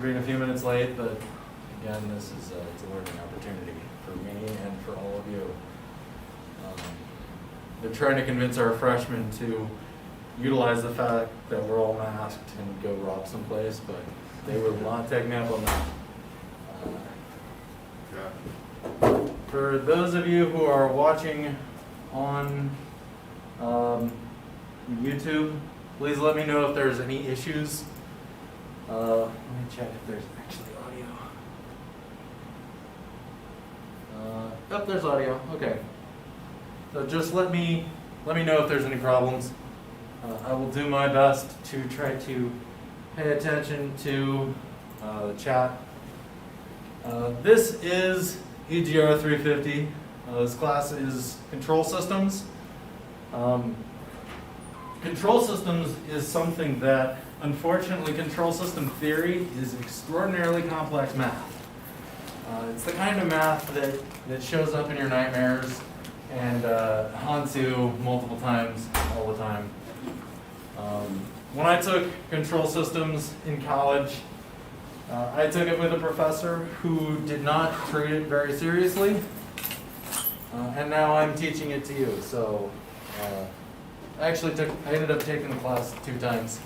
Being a few minutes late, but again, this is it's a learning opportunity for me and for all of you. They're trying to convince our freshmen to utilize the fact that we're all masked and go rob someplace, but they will not take me up on that. For those of you who are watching on YouTube, please let me know if there's any issues. Let me check if there's actually audio. Oh, there's audio. Okay. So just let me know if there's any problems. I will do my best to try to pay attention to the chat. This is EGR 350. This class is control systems. Control systems is something that, unfortunately, control system theory is extraordinarily complex math. It's the kind of math that shows up in your nightmares and haunts you multiple times all the time. When I took control systems in college, I took it with a professor who did not treat it very seriously, and now I'm teaching it to you. So I ended up taking the class 2 times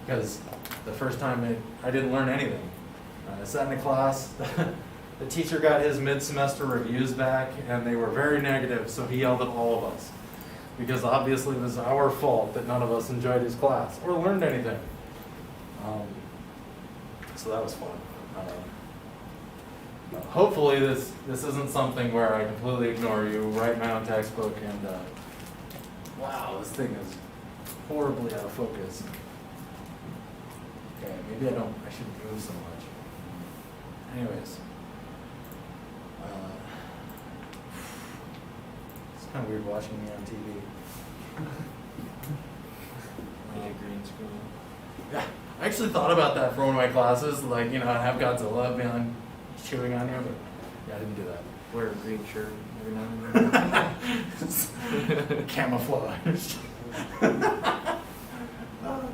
because the first time I didn't learn anything. I sat in a class, the teacher got his mid-semester reviews back and they were very negative, so he yelled at all of us because obviously it was our fault that none of us enjoyed his class or learned anything. So that was fun. Hopefully this isn't something where I completely ignore you, write my own textbook, and wow, this thing is horribly out of focus. Okay, maybe I shouldn't move so much. Anyways. It's kind of weird watching me on TV. Green screen. Yeah, I actually thought about that for one of my classes, like, have Godzilla behind chewing on you, but yeah, I didn't do that. Wear a green shirt every now and then. Camouflage.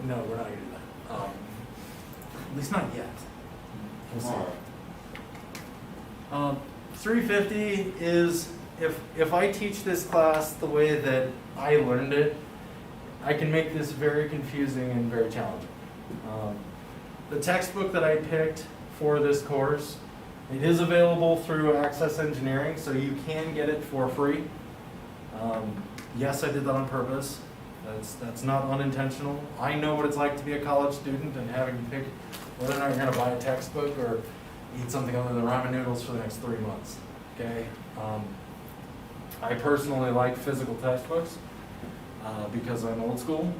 No, we're not going to do that. At least not yet. We'll see. 350 is, if I teach this class the way that I learned it, I can make this very confusing and very challenging. The textbook that I picked for this course, it is available through Access Engineering, so you can get it for free. Yes, I did that on purpose. That's not unintentional. I know what it's like to be a college student and having to pick whether or not you're going to buy a textbook or eat something other than ramen noodles for the next 3 months. Okay. I personally like physical textbooks because I'm old school,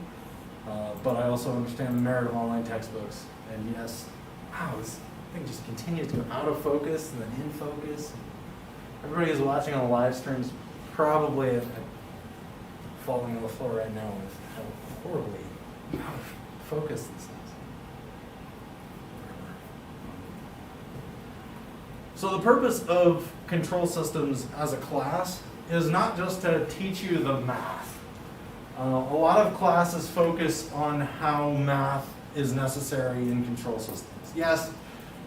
but I also understand the merit of online textbooks. And yes, wow, this thing just continues to go out of focus and then in focus. Everybody who's watching on the live streams probably falling on the floor right now with how horribly out of focus this is. So the purpose of control systems as a class is not just to teach you the math. A lot of classes focus on how math is necessary in control systems. Yes,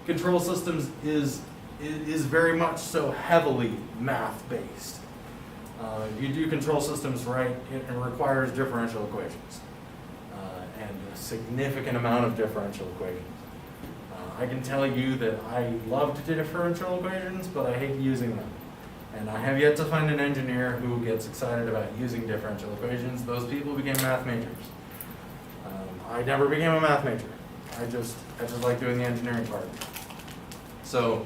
control systems is very much so heavily math-based. You do control systems right, it requires differential equations and a significant amount of differential equations. I can tell you that I loved differential equations, but I hate using them. And I have yet to find an engineer who gets excited about using differential equations. Those people became math majors. I never became a math major. I just like doing the engineering part. So,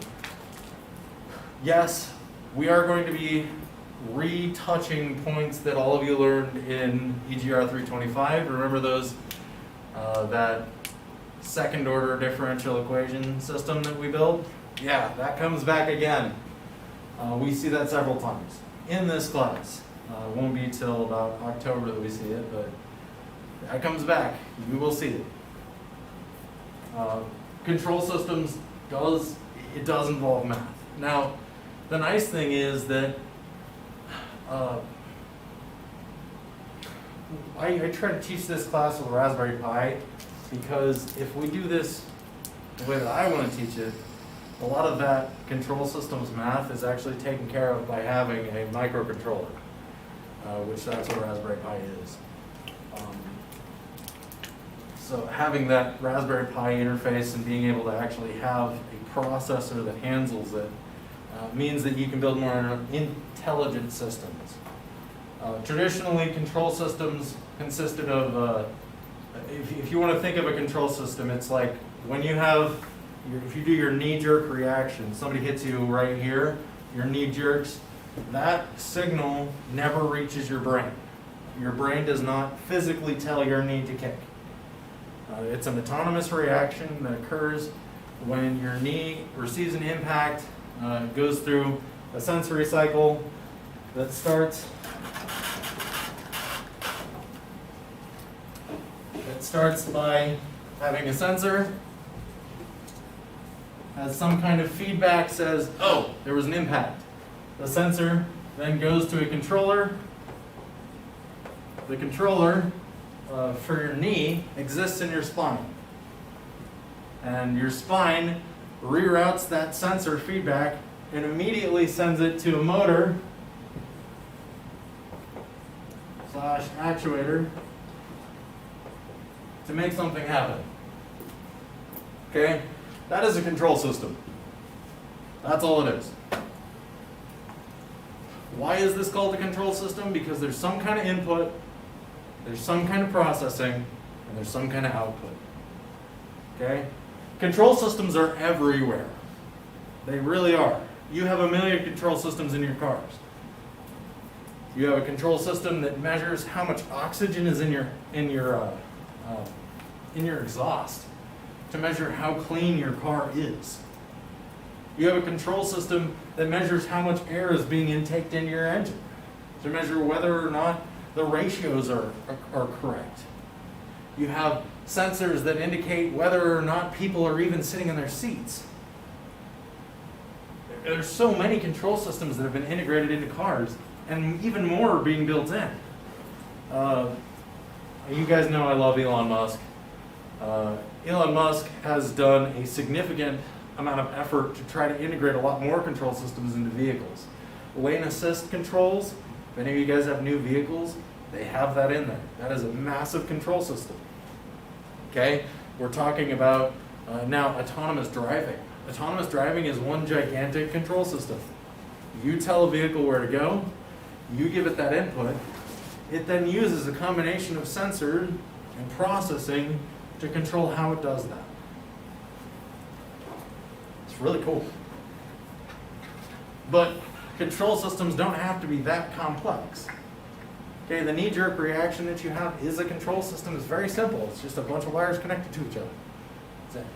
yes, we are going to be retouching points that all of you learned in EGR 325. Remember those, that second order differential equation system that we built? Yeah, that comes back again. We see that several times in this class. It won't be till about October that we see it, but that comes back. You will see it. Control systems does involve math. Now, the nice thing is that I try to teach this class with a Raspberry Pi because if we do this the way that I want to teach it, a lot of that control systems math is actually taken care of by having a microcontroller, which that's what Raspberry Pi is. So having that Raspberry Pi interface and being able to actually have a processor that handles it means that you can build more intelligent systems. Traditionally, control systems consisted of, if you want to think of a control system, it's like when you have, if you do your knee-jerk reaction, somebody hits you right here, your knee jerks, that signal never reaches your brain. Your brain does not physically tell your knee to kick. It's an autonomous reaction that occurs when your knee receives an impact. It goes through a sensory cycle that starts by having a sensor, has some kind of feedback, says, oh, there was an impact. The sensor then goes to a controller. The controller for your knee exists in your spine. And your spine reroutes that sensor feedback and immediately sends it to a motor / actuator to make something happen. Okay? That is a control system. That's all it is. Why is this called a control system? Because there's some kind of input, there's some kind of processing, and there's some kind of output. Okay? Control systems are everywhere. They really are. You have a million control systems in your cars. You have a control system that measures how much oxygen is in your exhaust to measure how clean your car is. You have a control system that measures how much air is being intaked into your engine to measure whether or not the ratios are correct. You have sensors that indicate whether or not people are even sitting in their seats. There's so many control systems that have been integrated into cars, and even more are being built in. You guys know I love Elon Musk. Elon Musk has done a significant amount of effort to try to integrate a lot more control systems into vehicles. Lane assist controls, if any of you guys have new vehicles, they have that in there. That is a massive control system. Okay, we're talking about now autonomous driving. Autonomous driving is one gigantic control system. You tell a vehicle where to go, you give it that input, it then uses a combination of sensor and processing to control how it does that. It's really cool. But control systems don't have to be that complex. Okay, the knee-jerk reaction that you have is a control system. It's very simple. It's just a bunch of wires connected to each other. That's it.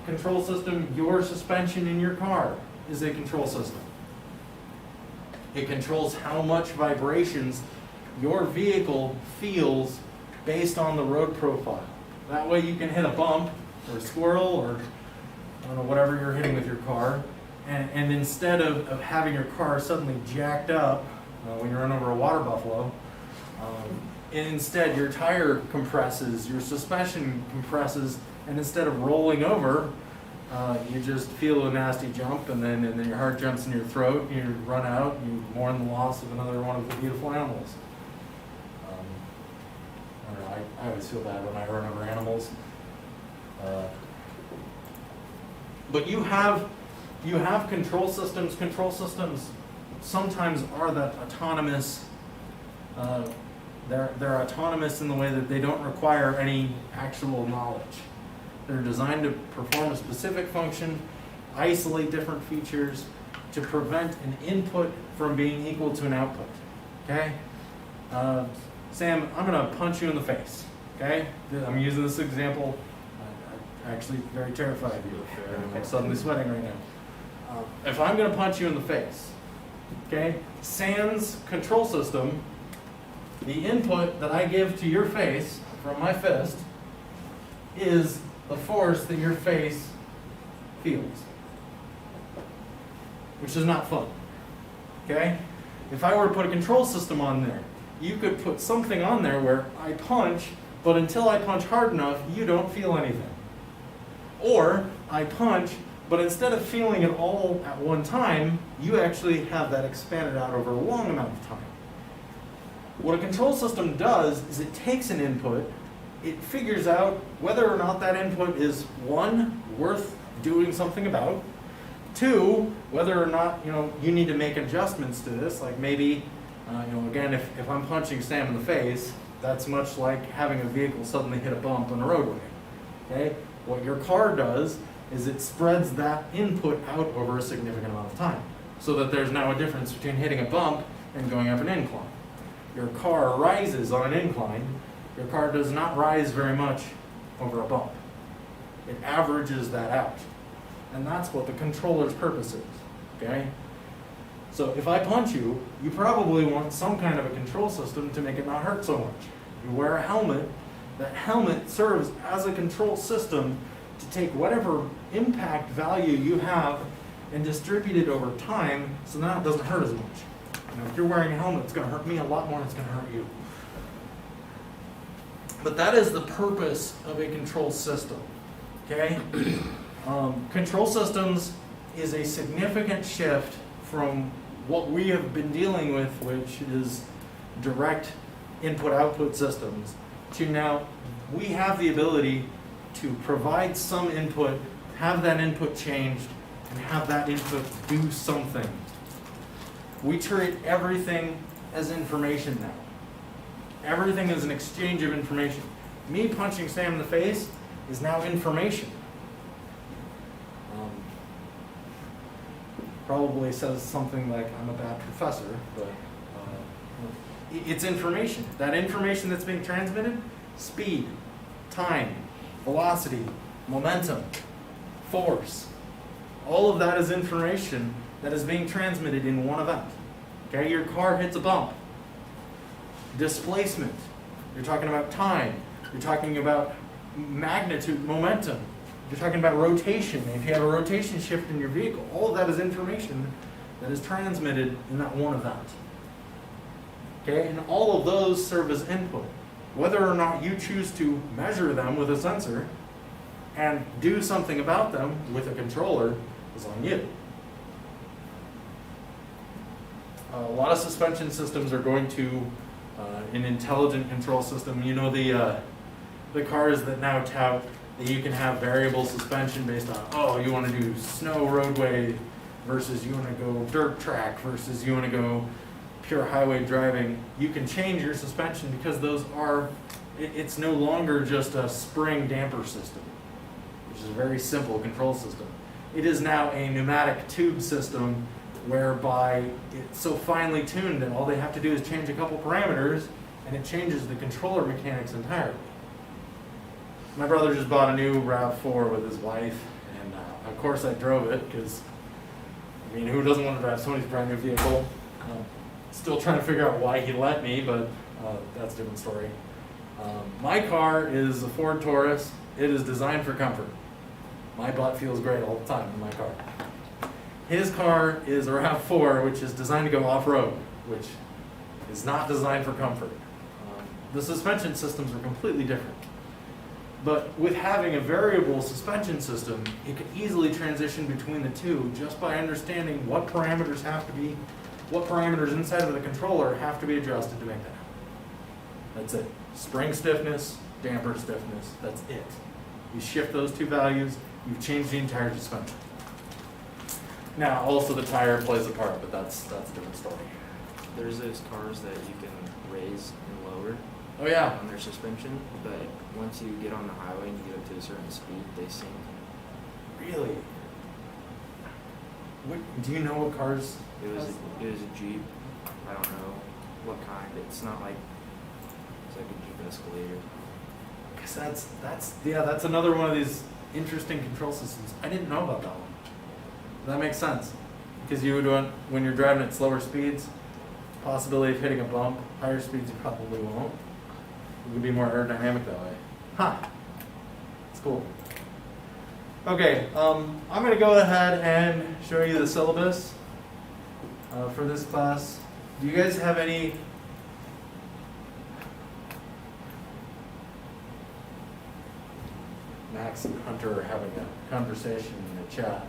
Control system, your suspension in your car is a control system. It controls how much vibrations your vehicle feels based on the road profile. That way you can hit a bump or a squirrel or I don't know, whatever you're hitting with your car, and instead of having your car suddenly jacked up when you run over a water buffalo, instead your tire compresses, your suspension compresses, and instead of rolling over, you just feel a nasty jump, and then your heart jumps in your throat, and you run out, and you mourn the loss of another one of the beautiful animals. I don't know, I always feel bad when I run over animals. But you have control systems. Control systems sometimes are that autonomous. They're autonomous in the way that they don't require any actual knowledge. They're designed to perform a specific function, isolate different features, to prevent an input from being equal to an output. Okay? Sam, I'm going to punch you in the face. Okay? I'm using this example. I'm actually very terrified of you. I'm suddenly sweating right now. If I'm going to punch you in the face, okay, Sam's control system, the input that I give to your face from my fist is the force that your face feels, which is not fun. Okay? If I were to put a control system on there, you could put something on there where I punch, but until I punch hard enough, you don't feel anything. Or I punch, but instead of feeling it all at one time, you actually have that expanded out over a long amount of time. What a control system does is it takes an input, it figures out whether or not that input is, one, worth doing something about, two, whether or not you need to make adjustments to this, like maybe, again, if I'm punching Sam in the face, that's much like having a vehicle suddenly hit a bump on a roadway. Okay? What your car does is it spreads that input out over a significant amount of time, so that there's now a difference between hitting a bump and going up an incline. Your car rises on an incline. Your car does not rise very much over a bump. It averages that out. And that's what the controller's purpose is, okay? So if I punch you, you probably want some kind of a control system to make it not hurt so much. You wear a helmet. That helmet serves as a control system to take whatever impact value you have and distribute it over time so now it doesn't hurt as much. If you're wearing a helmet, it's going to hurt me a lot more than it's going to hurt you. But that is the purpose of a control system, okay? Control systems is a significant shift from what we have been dealing with, which is direct input-output systems, to now we have the ability to provide some input, have that input changed, and have that input do something. We treat everything as information now. Everything is an exchange of information. Me punching Sam in the face is now information. Probably says something like I'm a bad professor, but it's information. That information that's being transmitted, speed, time, velocity, momentum, force, all of that is information that is being transmitted in one event. Okay, your car hits a bump. Displacement, you're talking about time, you're talking about magnitude, momentum, you're talking about rotation. If you have a rotation shift in your vehicle, all of that is information that is transmitted in that one event. Okay, and all of those serve as input. Whether or not you choose to measure them with a sensor and do something about them with a controller is on you. A lot of suspension systems are going to an intelligent control system. You know the cars that now tout that you can have variable suspension based on, you want to do snow roadway versus you want to go dirt track versus you want to go pure highway driving. You can change your suspension because those are, it's no longer just a spring damper system, which is a very simple control system. It is now a pneumatic tube system whereby it's so finely tuned that all they have to do is change a couple parameters and it changes the controller mechanics entirely. My brother just bought a new RAV4 with his wife, and of course I drove it because, who doesn't want to drive somebody's brand new vehicle? Still trying to figure out why he let me, but that's a different story. My car is a Ford Taurus. It is designed for comfort. My butt feels great all the time in my car. His car is a RAV4, which is designed to go off-road, which is not designed for comfort. The suspension systems are completely different. But with having a variable suspension system, it can easily transition between the two just by understanding what parameters inside of the controller have to be adjusted to make that happen. That's it. Spring stiffness, damper stiffness, that's it. You shift those two values, you've changed the entire suspension. Now, also the tire plays a part, but that's a different story. There's those cars that you can raise and lower on their suspension, but once you get on the highway and you get up to a certain speed, they sink. Really? Do you know what cars? It was a Jeep. I don't know what kind. It's not like it's like a Jeep Escalator. Because that's another one of these interesting control systems. I didn't know about that one. That makes sense. Because you would want, when you're driving at slower speeds, possibility of hitting a bump, higher speeds you probably won't. It would be more aerodynamic that way. Huh. It's cool. Okay, I'm going to go ahead and show you the syllabus for this class. Do you guys have any Max and Hunter are having a conversation in the chat.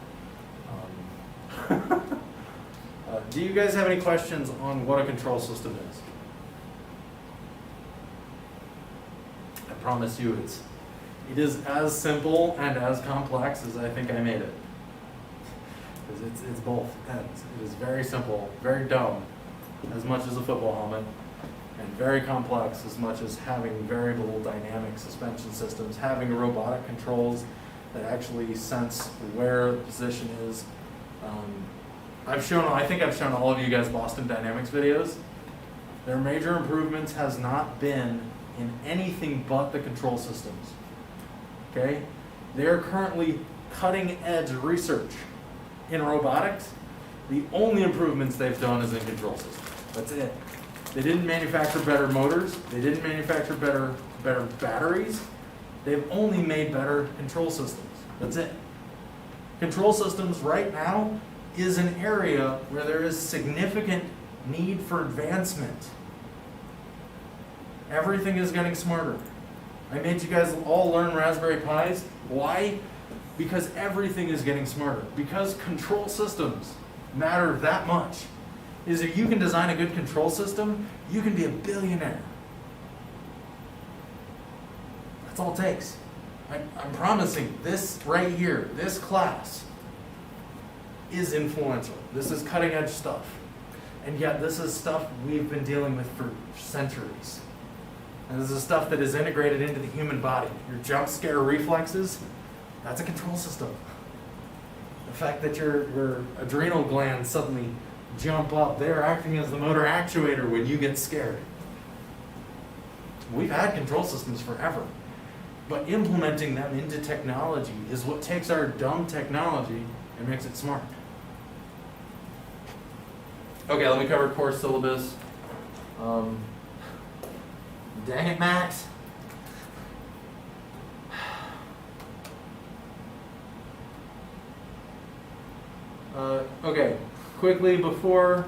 Do you guys have any questions on what a control system is? I promise you it is as simple and as complex as I think I made it. Because it's both ends. It is very simple, very dumb, as much as a football helmet, and very complex as much as having variable dynamic suspension systems, having robotic controls that actually sense where the position is. I think I've shown all of you guys Boston Dynamics videos. Their major improvements has not been in anything but the control systems. Okay? They are currently cutting edge research in robotics. The only improvements they've done is in control systems. That's it. They didn't manufacture better motors. They didn't manufacture better batteries. They've only made better control systems. That's it. Control systems right now is an area where there is significant need for advancement. Everything is getting smarter. I made you guys all learn Raspberry Pis. Why? Because everything is getting smarter. Because control systems matter that much. Is if you can design a good control system, you can be a billionaire. That's all it takes. I'm promising this right here, this class, is influential. This is cutting edge stuff. And yet this is stuff we've been dealing with for centuries. And this is stuff that is integrated into the human body. Your jump scare reflexes, that's a control system. The fact that your adrenal glands suddenly jump up, they're acting as the motor actuator when you get scared. We've had control systems forever. But implementing them into technology is what takes our dumb technology and makes it smart. Okay, let me cover course syllabus. Dang it, Max. Okay, quickly before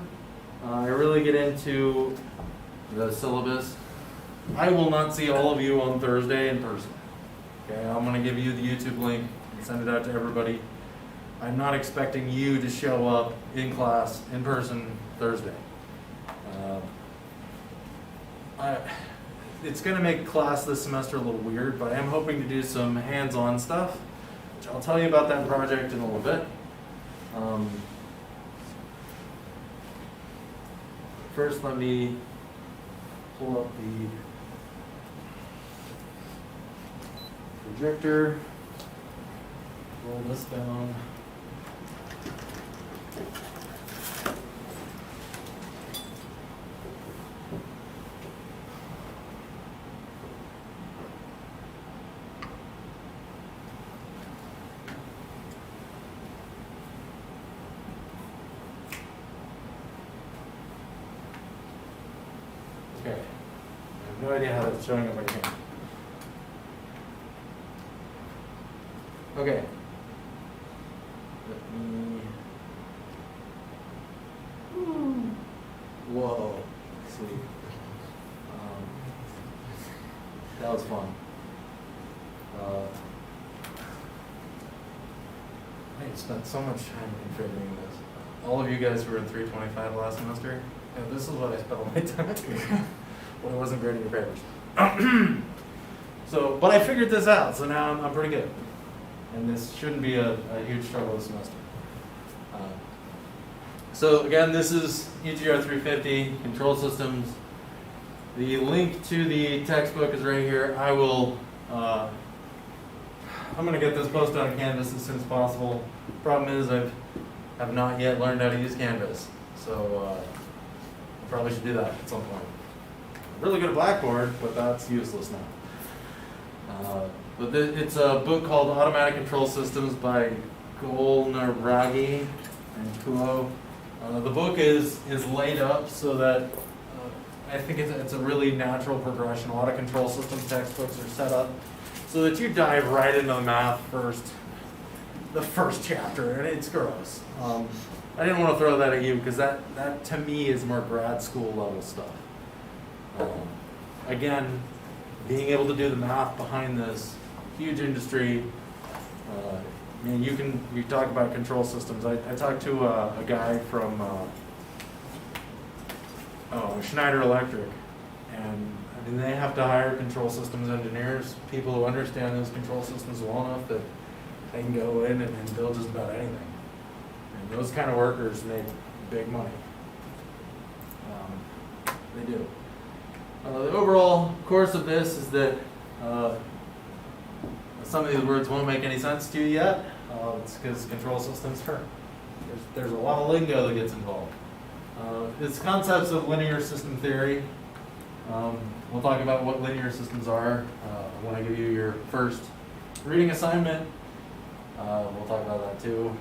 I really get into the syllabus, I will not see all of you on Thursday in person. Okay, I'm going to give you the YouTube link and send it out to everybody. I'm not expecting you to show up in class, in person, Thursday. It's going to make class this semester a little weird, but I am hoping to do some hands-on stuff, which I'll tell you about that project in a little bit. First, let me pull up the projector, roll this down. Okay, I have no idea how that's showing up on here. Okay. Let me. Whoa. Sweet. That was fun. I spent so much time configuring this. All of you guys who were in 325 last semester, yeah, this is what I spent all my time when I wasn't grading your papers. So, but I figured this out, so now I'm pretty good. And this shouldn't be a huge struggle this semester. So again, this is EGR 350, control systems. The link to the textbook is right here. I will, I'm going to get this posted on Canvas as soon as possible. Problem is I have not yet learned how to use Canvas. So I probably should do that at some point. I'm really good at Blackboard, but that's useless now. But it's a book called Automatic Control Systems by Golnaragi and Kuo. The book is laid up so that I think it's a really natural progression. A lot of control systems textbooks are set up so that you dive right into the math first, the first chapter, and it's gross. I didn't want to throw that at you because that to me is more grad school level stuff. Again, being able to do the math behind this, huge industry, I mean, you talk about control systems. I talked to a guy from Schneider Electric, and I mean, they have to hire control systems engineers, people who understand those control systems well enough that they can go in and build just about anything. And those kind of workers make big money. They do. The overall course of this is that some of these words won't make any sense to you yet. It's because control systems there's a lot of lingo that gets involved. It's concepts of linear system theory. We'll talk about what linear systems are when I give you your first reading assignment. We'll talk about that too.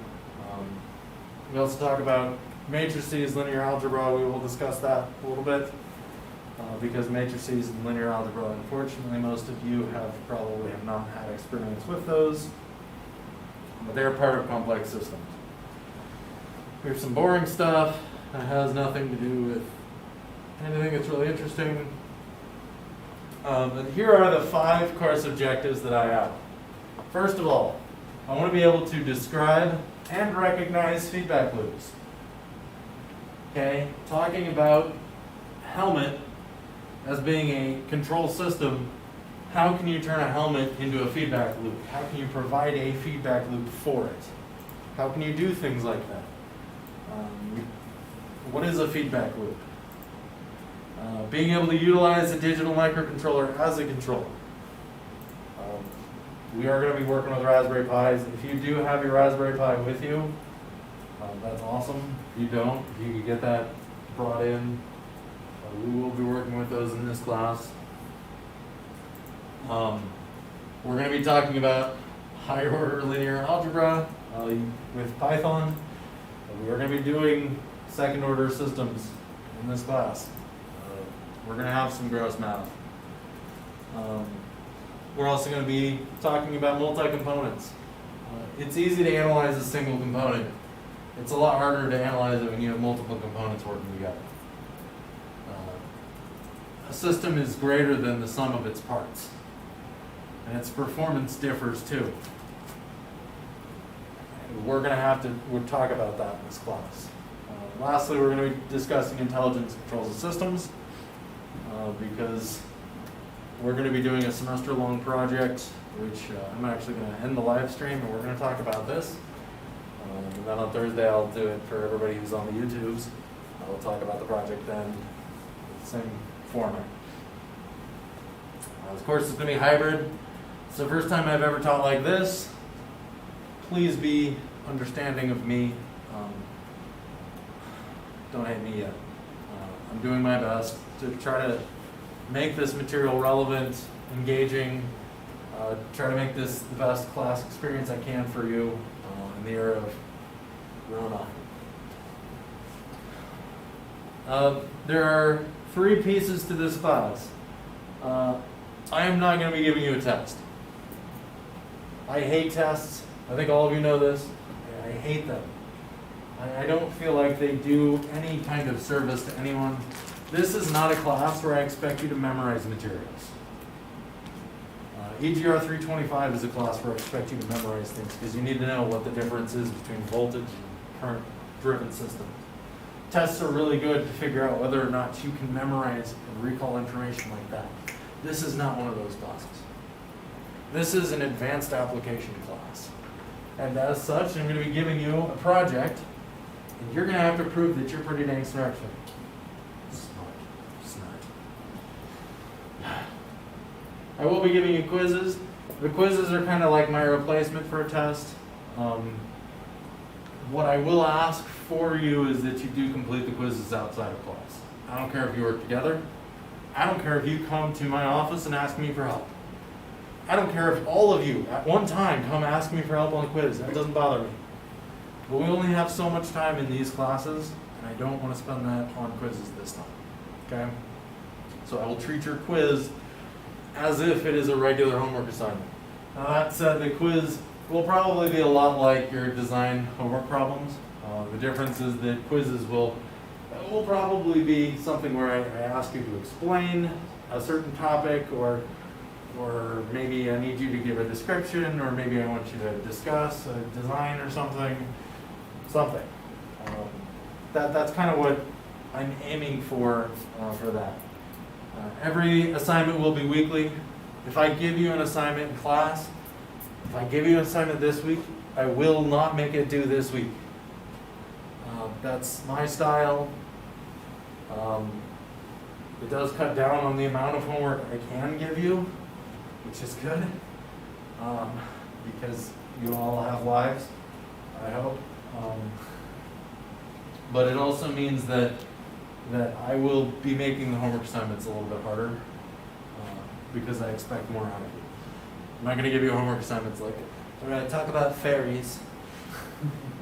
We also talk about matrices, linear algebra. We will discuss that a little bit because matrices and linear algebra, unfortunately, most of you probably have not had experience with those, but they're part of complex systems. Here's some boring stuff that has nothing to do with anything that's really interesting. And here are the 5 course objectives that I have. First of all, I want to be able to describe and recognize feedback loops. Okay, talking about helmet as being a control system, how can you turn a helmet into a feedback loop? How can you provide a feedback loop for it? How can you do things like that? What is a feedback loop? Being able to utilize a digital microcontroller as a controller. We are going to be working with Raspberry Pis. If you do have your Raspberry Pi with you, that's awesome. If you don't, if you could get that brought in, we will be working with those in this class. We're going to be talking about higher order linear algebra with Python. We're going to be doing second order systems in this class. We're going to have some gross math. We're also going to be talking about multi-components. It's easy to analyze a single component. It's a lot harder to analyze it when you have multiple components working together. A system is greater than the sum of its parts, and its performance differs too. We'll talk about that in this class. Lastly, we're going to be discussing intelligence controls of systems because we're going to be doing a semester-long project, which I'm actually going to end the live stream, and we're going to talk about this. And then on Thursday, I'll do it for everybody who's on the YouTubes. I'll talk about the project then, same format. This course is going to be hybrid. It's the first time I've ever taught like this. Please be understanding of me. Don't hate me yet. I'm doing my best to try to make this material relevant, engaging, try to make this the best class experience I can for you in the era of Rona. There are 3 pieces to this class. I am not going to be giving you a test. I hate tests. I think all of you know this. I hate them. I don't feel like they do any kind of service to anyone. This is not a class where I expect you to memorize materials. EGR 325 is a class where I expect you to memorize things because you need to know what the difference is between voltage and current-driven systems. Tests are really good to figure out whether or not you can memorize and recall information like that. This is not one of those classes. This is an advanced application class. And as such, I'm going to be giving you a project, and you're going to have to prove that you're pretty dang smart. I will be giving you quizzes. The quizzes are kind of like my replacement for a test. What I will ask for you is that you do complete the quizzes outside of class. I don't care if you work together. I don't care if you come to my office and ask me for help. I don't care if all of you at one time come ask me for help on a quiz. That doesn't bother me. But we only have so much time in these classes, and I don't want to spend that on quizzes this time. Okay? So I will treat your quiz as if it is a regular homework assignment. Now that said, the quiz will probably be a lot like your design homework problems. The difference is that quizzes will probably be something where I ask you to explain a certain topic or or maybe I need you to give a description, or maybe I want you to discuss a design or something. That's kind of what I'm aiming for that. Every assignment will be weekly. If I give you an assignment in class, if I give you an assignment this week, I will not make it due this week. That's my style. It does cut down on the amount of homework I can give you, which is good, because you all have lives, I hope. But it also means that I will be making the homework assignments a little bit harder, because I expect more out of you. I'm not going to give you homework assignments like, all right, talk about fairies.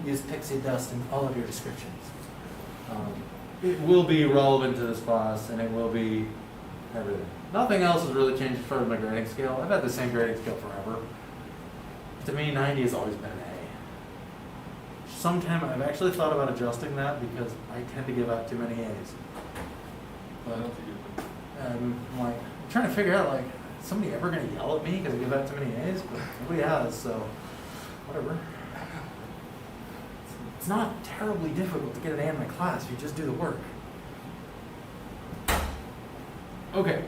Use pixie dust in all of your descriptions. It will be relevant to this class, and it will be everything. Nothing else has really changed as far as my grading scale. I've had the same grading scale forever. To me, 90 has always been an A. Sometime I've actually thought about adjusting that because I tend to give out too many A's. But I'm like, I'm trying to figure out, like, is somebody ever going to yell at me because I give out too many A's? But nobody has, so whatever. It's not terribly difficult to get an A in my class if you just do the work. Okay.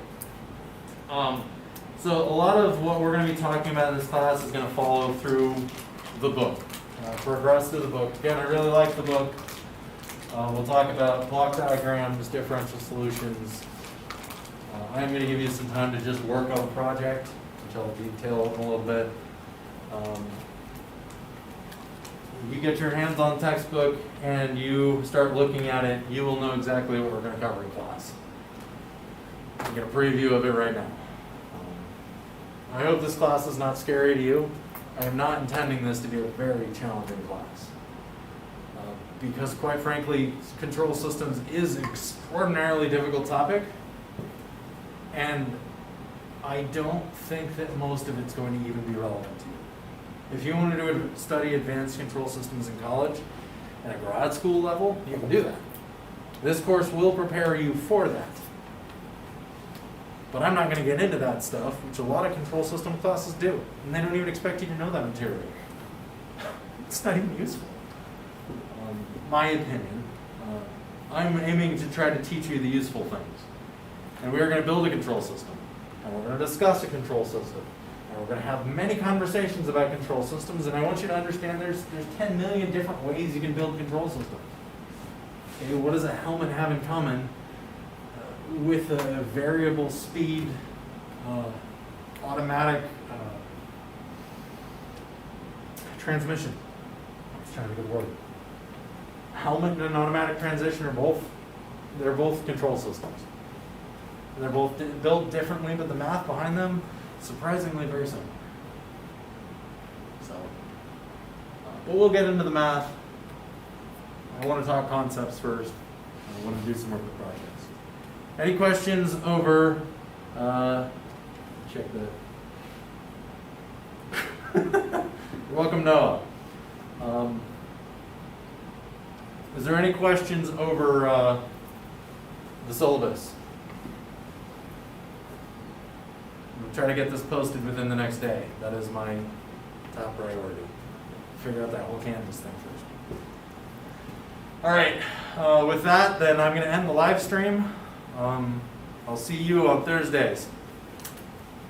So a lot of what we're going to be talking about in this class is going to follow through the book. Progress through the book. Again, I really like the book. We'll talk about block diagrams, differential solutions. I'm going to give you some time to just work on the project, which I'll detail in a little bit. You get your hands on the textbook and you start looking at it, you will know exactly what we're going to cover in class. You get a preview of it right now. I hope this class is not scary to you. I am not intending this to be a very challenging class. Because quite frankly, control systems is an extraordinarily difficult topic. And I don't think that most of it's going to even be relevant to you. If you want to study advanced control systems in college at a grad school level, you can do that. This course will prepare you for that. But I'm not going to get into that stuff, which a lot of control system classes do. And they don't even expect you to know that material. It's not even useful. My opinion. I'm aiming to try to teach you the useful things. And we are going to build a control system. And we're going to discuss a control system. And we're going to have many conversations about control systems. And I want you to understand there's 10 million different ways you can build control systems. Okay, what does a helmet have in common with a variable speed automatic transmission? I was trying to get a good word. Helmet and an automatic transmission are both control systems. They're both built differently, but the math behind them surprisingly very similar. So, but we'll get into the math. I want to talk concepts first. I want to do some work with projects. Any questions over? Check the. You're welcome, Noah. Is there any questions over the syllabus? I'm trying to get this posted within the next day. That is my top priority. Figure out that whole Canvas thing first. All right. With that, then I'm going to end the live stream. I'll see you on Thursdays.